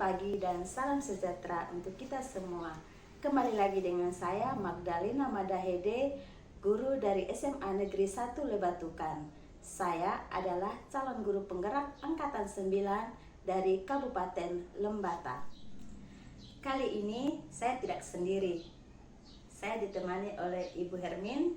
pagi dan salam sejahtera untuk kita semua. Kembali lagi dengan saya Magdalena Madahede, guru dari SMA Negeri 1 Lebatukan. Saya adalah calon guru penggerak angkatan 9 dari Kabupaten Lembata. Kali ini saya tidak sendiri. Saya ditemani oleh Ibu Hermin.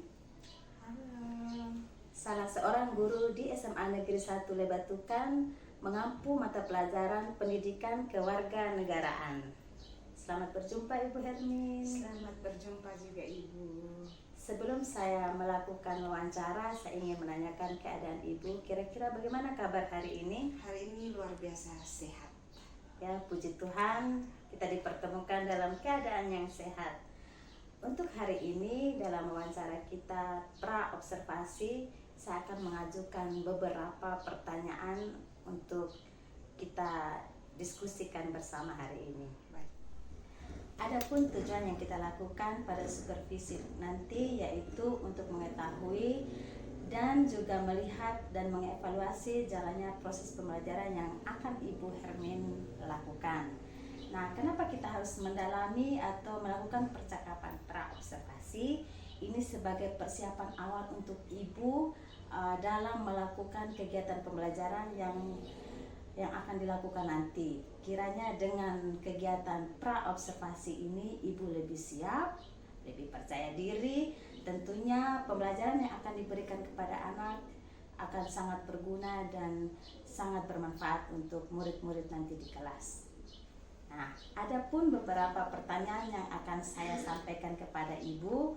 Halo. Salah seorang guru di SMA Negeri 1 Lebatukan, mengampu mata pelajaran pendidikan kewarganegaraan. Selamat berjumpa Ibu Hermin. Selamat berjumpa juga Ibu. Sebelum saya melakukan wawancara, saya ingin menanyakan keadaan Ibu. Kira-kira bagaimana kabar hari ini? Hari ini luar biasa sehat. Ya, puji Tuhan, kita dipertemukan dalam keadaan yang sehat. Untuk hari ini, dalam wawancara kita pra-observasi, saya akan mengajukan beberapa pertanyaan untuk kita diskusikan bersama hari ini. Baik. Adapun tujuan yang kita lakukan pada supervisi nanti yaitu untuk mengetahui dan juga melihat dan mengevaluasi jalannya proses pembelajaran yang akan Ibu Hermin lakukan. Nah, kenapa kita harus mendalami atau melakukan percakapan pra-observasi? Ini sebagai persiapan awal untuk Ibu dalam melakukan kegiatan pembelajaran yang akan dilakukan nanti. Kiranya dengan kegiatan pra-observasi ini Ibu lebih siap, lebih percaya diri. Tentunya pembelajaran yang akan diberikan kepada anak akan sangat berguna dan sangat bermanfaat untuk murid-murid nanti di kelas. Nah, adapun beberapa pertanyaan yang akan saya sampaikan kepada Ibu.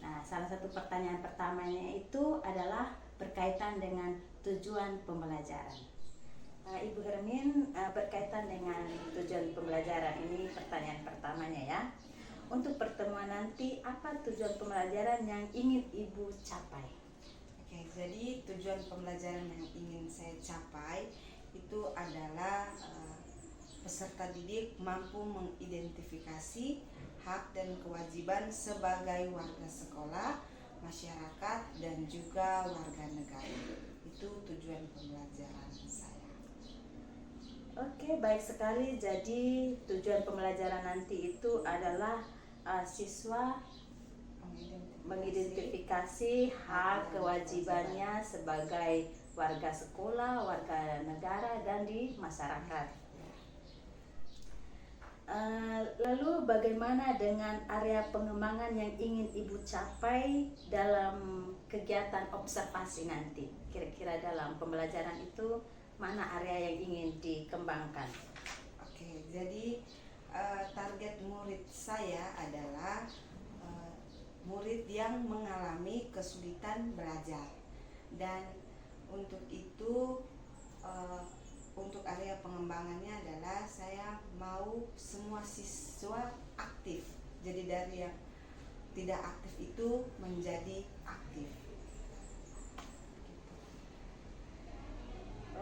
Nah, salah satu pertanyaan pertamanya itu adalah berkaitan dengan tujuan pembelajaran. Ibu Hermin, berkaitan dengan tujuan pembelajaran ini pertanyaan pertamanya ya. Untuk pertemuan nanti, apa tujuan pembelajaran yang ingin Ibu capai? Oke, jadi tujuan pembelajaran yang ingin saya capai itu adalah peserta didik mampu mengidentifikasi hak dan kewajiban sebagai warga sekolah, masyarakat, dan juga warga negara. Itu tujuan pembelajaran saya. Oke, baik sekali. Jadi tujuan pembelajaran nanti itu adalah siswa mengidentifikasi hak kewajibannya sebagai warga sekolah, warga negara, dan di masyarakat. Lalu bagaimana dengan area pengembangan yang ingin Ibu capai dalam kegiatan observasi nanti? Kira-kira dalam pembelajaran itu mana area yang ingin dikembangkan? Oke, jadi target murid saya adalah murid yang mengalami kesulitan belajar, dan untuk itu untuk area pengembangannya adalah saya mau semua siswa aktif. Jadi dari yang tidak aktif itu menjadi aktif.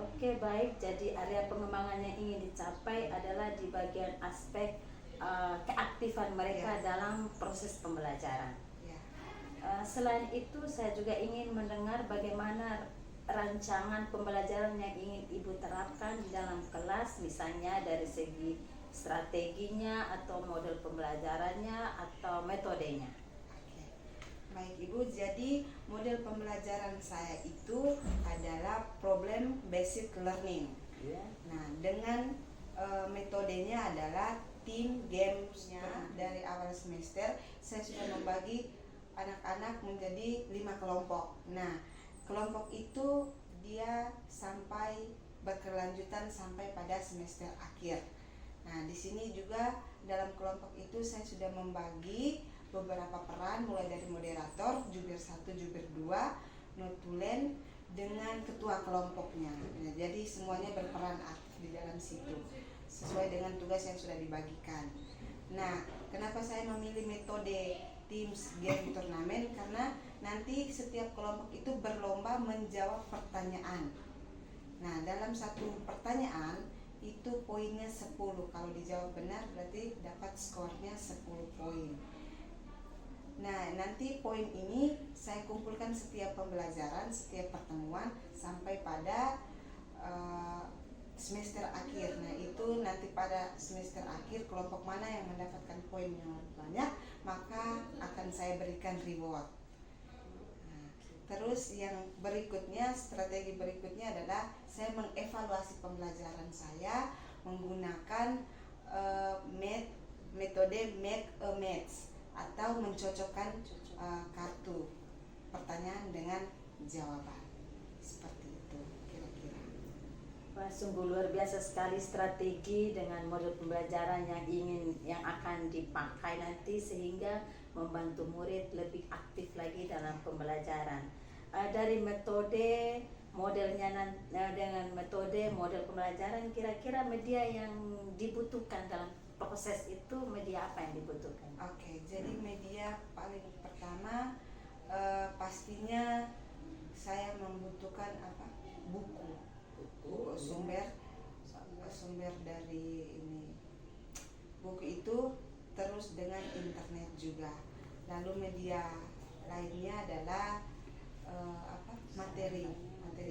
Oke, baik. Jadi area pengembangan yang ingin dicapai adalah di bagian aspek keaktifan mereka dalam proses pembelajaran. Selain itu, saya juga ingin mendengar bagaimana rancangan pembelajaran yang ingin Ibu terapkan di dalam kelas, misalnya dari segi strateginya atau model pembelajarannya atau metodenya. Oke. Baik Ibu, jadi model pembelajaran saya itu adalah problem based learning. Nah, dengan metodenya adalah team gamesnya. Dari awal semester saya sudah membagi anak-anak menjadi 5 kelompok. Nah, kelompok itu dia sampai berkelanjutan sampai pada semester akhir. Nah, di sini juga dalam kelompok itu saya sudah membagi beberapa peran, mulai dari moderator, jubir 1, jubir 2, notulen, dengan ketua kelompoknya. Nah, jadi semuanya berperan aktif di dalam situ sesuai dengan tugas yang sudah dibagikan. Nah, kenapa saya memilih metode Teams Game Turnamen? Karena nanti setiap kelompok itu berlomba menjawab pertanyaan. Nah, dalam satu pertanyaan itu poinnya 10. Kalau dijawab benar berarti dapat skornya 10 poin. Nah, nanti poin ini saya kumpulkan setiap pembelajaran, setiap pertemuan sampai pada semester akhir. Nah, itu nanti pada semester akhir kelompok mana yang mendapatkan poin yang lebih banyak, maka akan saya berikan reward. Nah, terus yang berikutnya, strategi berikutnya adalah saya mengevaluasi pembelajaran saya menggunakan metode make a match atau mencocokkan kartu pertanyaan dengan jawaban. Seperti itu kira-kira. Wah, sungguh luar biasa sekali strategi dengan model pembelajaran yang akan dipakai nanti sehingga membantu murid lebih aktif lagi dalam pembelajaran. Dari metode modelnya dengan metode model pembelajaran, kira-kira media yang dibutuhkan dalam proses itu media apa yang dibutuhkan? Oke, jadi media paling pertama pastinya saya membutuhkan buku sumber dari ini buku itu, terus dengan internet juga. Lalu media lainnya adalah materi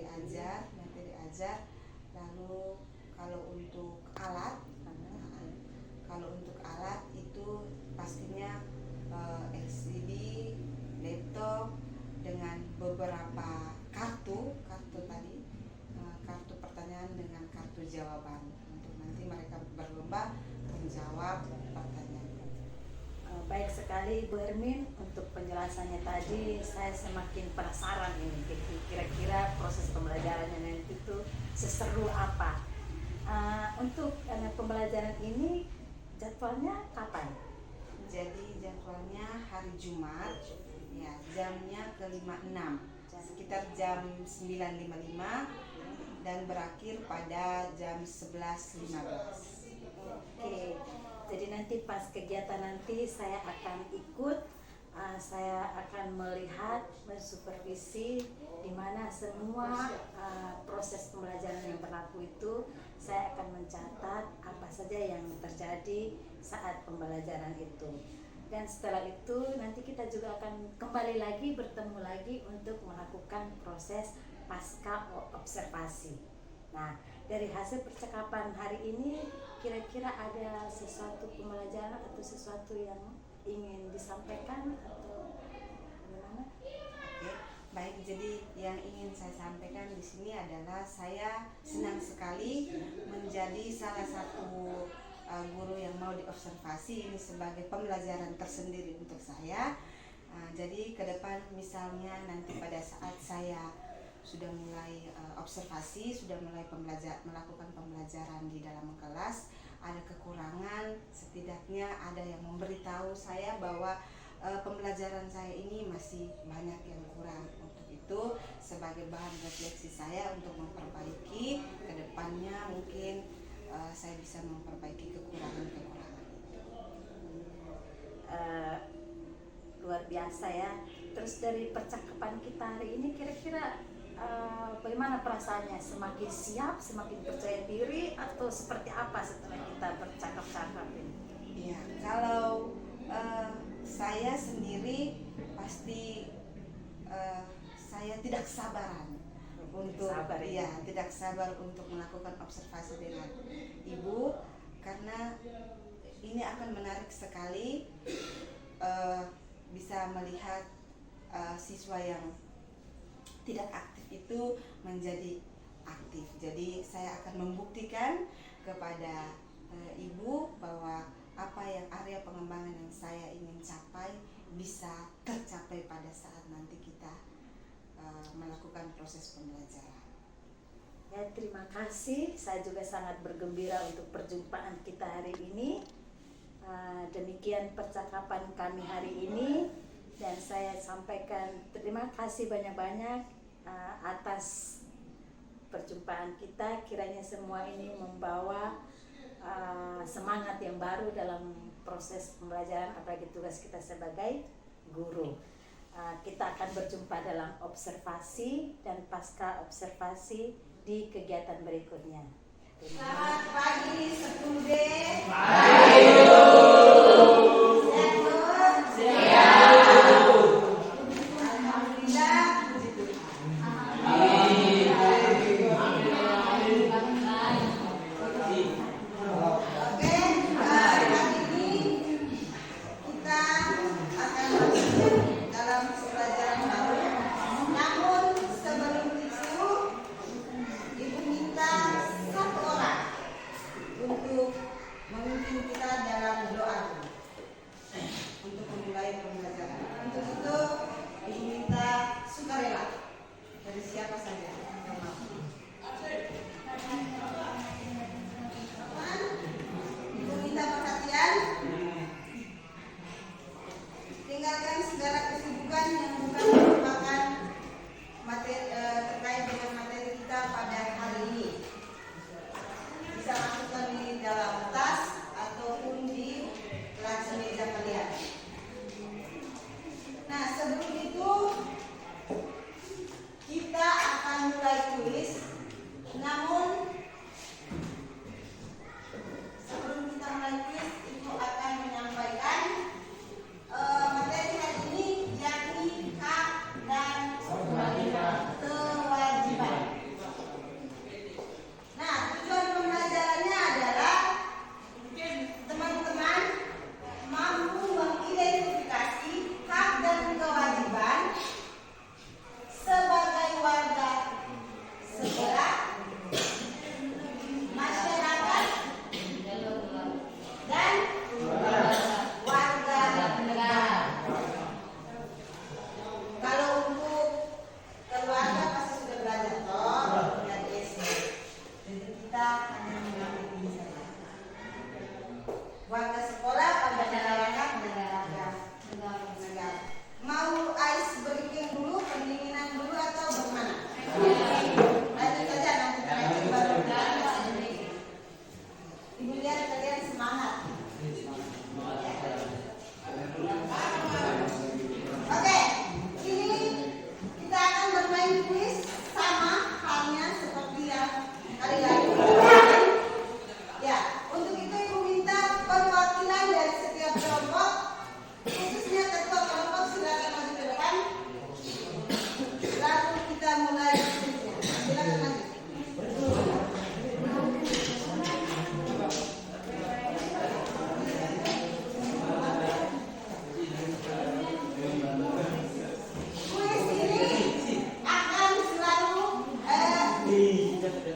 ajar. Lalu kalau untuk alat itu pastinya LCD, laptop dengan beberapa kartu tadi, kartu pertanyaan dengan kartu jawaban untuk nanti mereka berlomba menjawab pertanyaan. Baik sekali Ibu Hermin untuk penjelasannya tadi. Saya semakin penasaran ini kira-kira proses pembelajarannya nanti itu seseru apa. Untuk pembelajaran ini jadwalnya kapan? Jadi jadwalnya hari Jumat, ya, jamnya ke 5.6, sekitar jam 9.55 dan berakhir pada jam 11.15. Oke, jadi nanti pas kegiatan nanti saya akan ikut, saya akan melihat, mensupervisi di mana semua proses pembelajaran yang berlaku itu. Saya akan mencatat apa saja yang terjadi saat pembelajaran itu. Dan setelah itu nanti kita juga akan kembali lagi, bertemu lagi untuk melakukan proses pasca observasi. Nah, dari hasil percakapan hari ini kira-kira ada sesuatu pembelajaran atau sesuatu yang ingin disampaikan atau bagaimana? Oke, baik. Jadi yang ingin saya sampaikan di sini adalah saya senang sekali menjadi salah satu guru yang mau diobservasi. Ini sebagai pembelajaran tersendiri untuk saya. Jadi ke depan misalnya nanti pada saat saya sudah mulai observasi, sudah mulai melakukan pembelajaran di dalam kelas, ada kekurangan, setidaknya ada yang memberitahu saya bahwa pembelajaran saya ini masih banyak yang kurang. Untuk itu sebagai bahan refleksi saya untuk memperbaiki ke depannya, mungkin saya bisa memperbaiki kekurangan-kekurangan itu. Luar biasa ya. Terus dari percakapan kita hari ini kira-kira bagaimana perasaannya? Semakin siap, semakin percaya diri, atau seperti apa setelah kita bercakap-cakap ini? Iya, kalau saya sendiri pasti saya tidak sabaran untuk tidak sabar untuk melakukan observasi dengan Ibu, karena ini akan menarik sekali bisa melihat siswa yang tidak aktif itu menjadi aktif. Jadi saya akan membuktikan kepada Ibu bahwa apa yang area pengembangan yang saya ingin capai bisa tercapai pada saat nanti kita melakukan proses pembelajaran. Ya, terima kasih. Saya juga sangat bergembira untuk perjumpaan kita hari ini. Demikian percakapan kami hari ini, dan saya sampaikan terima kasih banyak-banyak atas perjumpaan kita. Kiranya semua ini membawa semangat yang baru dalam proses pembelajaran, apalagi tugas kita sebagai guru. Kita akan berjumpa dalam observasi dan pasca observasi di kegiatan berikutnya. Selamat pagi, student. Alhamdulillah.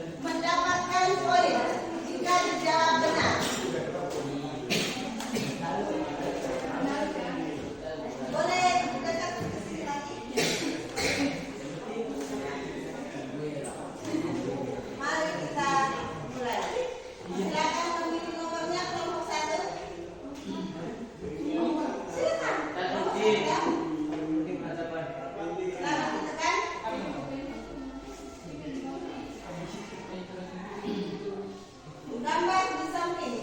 mendapatkan poin jika dijawab benar. Boleh dekat ke sini lagi. Mari kita mulai. Silakan memilih nomornya kelompok 1. Silakan. Nomor 1 ya. Selamat ditekan. Gambar di samping.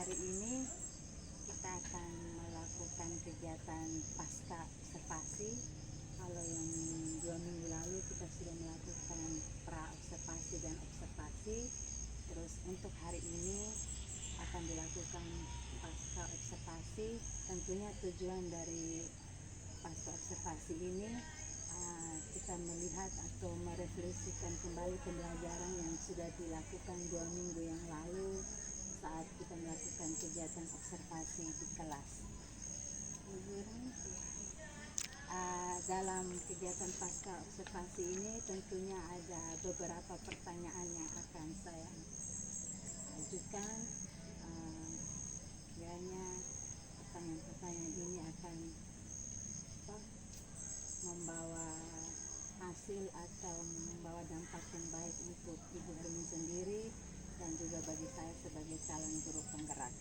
hari ini kita akan melakukan kegiatan pasca observasi. Kalau yang 2 minggu lalu kita sudah melakukan pra observasi dan observasi. Terus untuk hari ini akan dilakukan pasca observasi. Tentunya tujuan dari pasca observasi ini kita melihat atau merefleksikan kembali pembelajaran yang sudah dilakukan 2 minggu yang lalu saat kita melakukan kegiatan observasi di kelas. Dalam kegiatan pasca observasi ini tentunya ada beberapa pertanyaan yang akan saya ajukan. Kiranya pertanyaan-pertanyaan ini akan membawa hasil atau membawa dampak yang baik untuk Ibu Hermin sendiri dan juga bagi saya sebagai calon guru penggerak.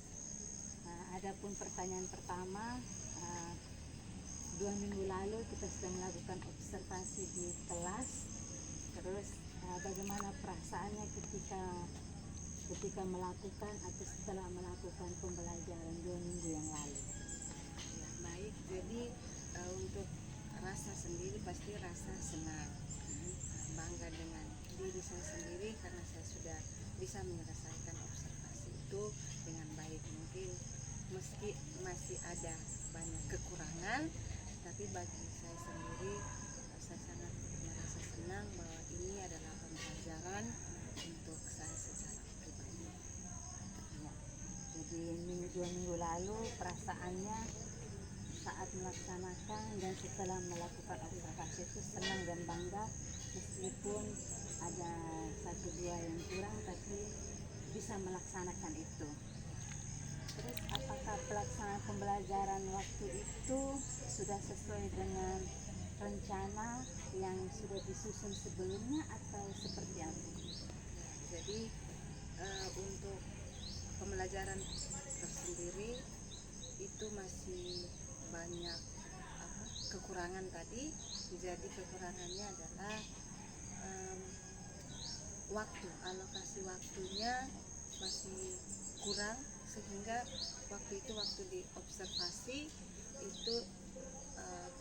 Adapun pertanyaan pertama, 2 minggu lalu kita sudah melakukan observasi di kelas. Terus bagaimana perasaannya ketika melakukan atau setelah melakukan pembelajaran 2 minggu yang lalu? Ya, baik. Jadi untuk rasa sendiri pasti rasa senang, bangga dengan diri saya sendiri karena saya sudah bisa menyelesaikan observasi itu dengan baik. Mungkin meski masih ada banyak kekurangan, tapi bagi saya sendiri saya sangat merasa senang bahwa ini adalah pembelajaran untuk saya secara pribadi. Ya, jadi 2 minggu lalu perasaannya saat melaksanakan dan setelah melakukan observasi itu senang dan bangga, meskipun ada 1-2 yang kurang tapi bisa melaksanakan itu. Terus apakah pelaksanaan pembelajaran waktu itu sudah sesuai dengan rencana yang sudah disusun sebelumnya atau seperti apa? Jadi untuk pembelajaran tersendiri itu masih banyak kekurangan tadi. Jadi kekurangannya adalah alokasi waktunya masih kurang, sehingga waktu di observasi itu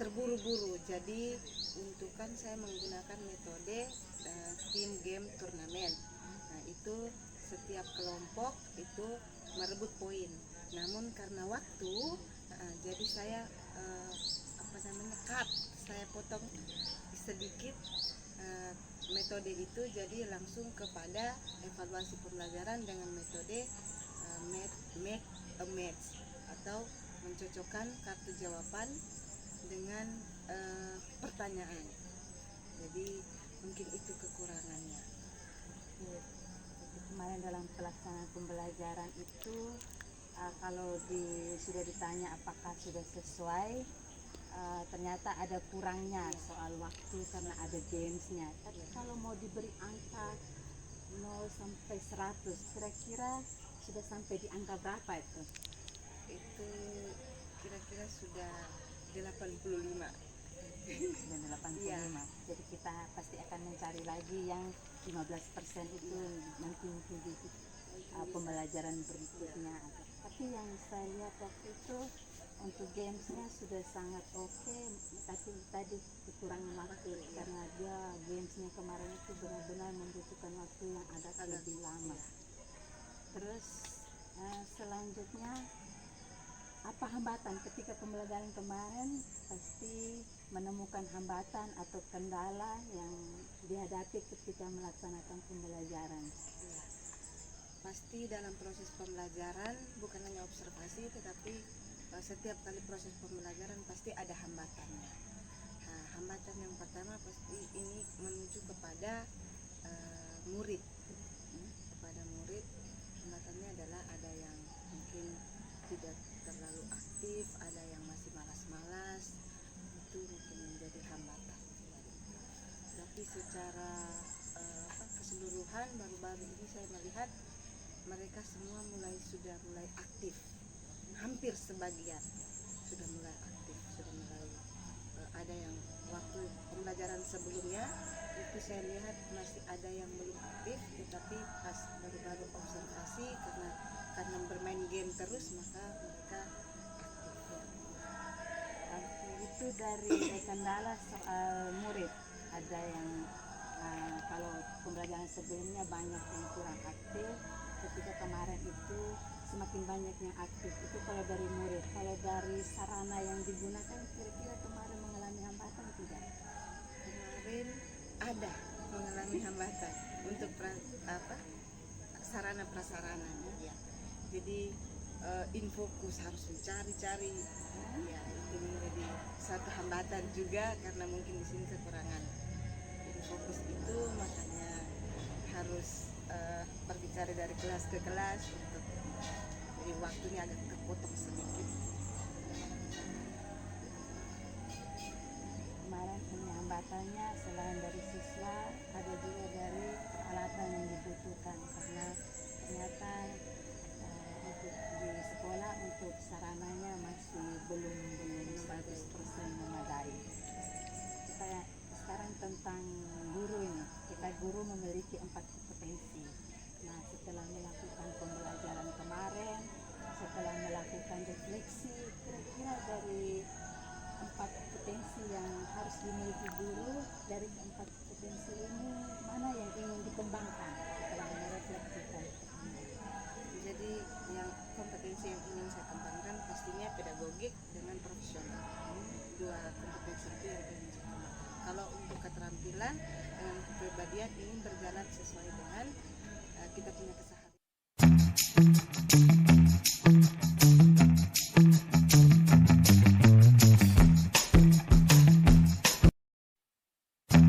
terburu-buru. Jadi untuk kan saya menggunakan metode team game turnamen. Nah, itu setiap kelompok itu merebut poin. Namun karena waktu, jadi saya saya potong sedikit metode itu, jadi langsung kepada evaluasi pembelajaran dengan metode make a match atau mencocokkan kartu jawaban dengan pertanyaan. Jadi mungkin itu kekurangannya. Jadi kemarin dalam pelaksanaan pembelajaran itu kalau sudah ditanya apakah sudah sesuai, ternyata ada kurangnya soal waktu karena ada gamesnya. Tapi kalau mau diberi angka 0 sampai 100, kira-kira sudah sampai di angka berapa itu? Itu kira-kira sudah 85. Sudah 85. Ya. Jadi kita pasti akan mencari lagi yang 15% itu nanti mungkin di pembelajaran berikutnya. Tapi yang saya lihat waktu itu untuk gamesnya sudah sangat oke, tapi tadi kekurangan waktu karena dia gamesnya kemarin itu benar-benar membutuhkan waktu yang agak lebih lama. Terus selanjutnya apa hambatan ketika pembelajaran kemarin? Pasti menemukan hambatan atau kendala yang dihadapi ketika melaksanakan pembelajaran. Ya. Pasti dalam proses pembelajaran bukan hanya observasi, tetapi setiap kali proses pembelajaran pasti ada hambatannya. Nah, hambatan yang pertama pasti ini menuju kepada murid. Kepada murid, hambatannya adalah ada yang mungkin tidak terlalu aktif, ada yang masih malas-malas, itu mungkin menjadi hambatan. Tapi secara keseluruhan baru-baru ini saya melihat mereka semua sudah mulai aktif, hampir sebagian sudah mulai aktif, sudah mulai ada yang waktu pembelajaran sebelumnya itu saya lihat masih ada yang belum aktif, tetapi pas baru-baru observasi karena bermain game terus maka mereka aktif. Oke, itu dari kendala soal murid. Ada yang kalau pembelajaran sebelumnya banyak yang kurang aktif, ketika kemarin itu semakin banyak yang aktif. Itu kalau dari murid. Kalau dari sarana yang digunakan, kira-kira kemarin mengalami hambatan tidak? Kemarin ada mengalami hambatan untuk sarana prasarananya ya. Jadi infokus harus mencari-cari ya, itu menjadi satu hambatan juga karena mungkin di sini kekurangan infokus itu, makanya harus pergi cari dari kelas ke kelas untuk jadi waktunya agak terpotong sedikit. Kemarin ini hambatannya selain dari siswa, ada juga dari peralatan yang dibutuhkan karena ternyata untuk di sekolah untuk sarananya masih belum 100% memadai. Kita sekarang tentang guru ini, kita guru memiliki 4 kompetensi. Nah, setelah melakukan pembelajaran kemarin, setelah melakukan refleksi, kira-kira dari 4 kompetensi yang harus dimiliki guru, dari 4 kompetensi ini mana yang ingin dikembangkan setelah merefleksikan? Jadi yang kompetensi yang ingin saya kembangkan pastinya pedagogik dengan profesional. Dua kompetensi itu yang ingin saya kembangkan. Kalau untuk keterampilan dengan kepribadian ingin berjalan sesuai dengan kita punya kesehatan.